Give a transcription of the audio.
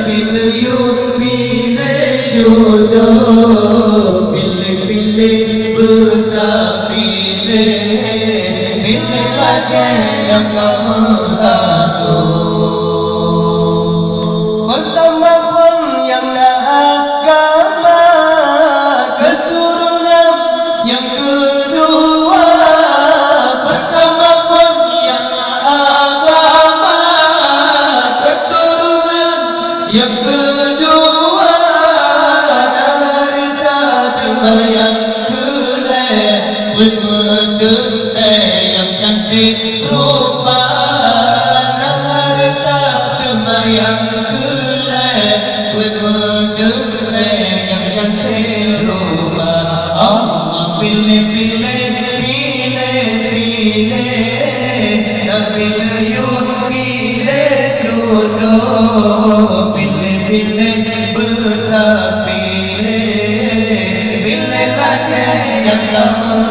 pilih you pilih judo, pilih betah pilih lagi yang kamu tahu. Pertama pun yang agama, keturunan yang kedua. Pertama pun yang agama, keturunan yang kedua. Dan harta cuma yang Pileh, bermedem yang cantik rupa. Dan harta cuma yang bermedem yang cantik rupa. Allah pilih you pilih jodoh, pilih betah pilih lagi yang kamu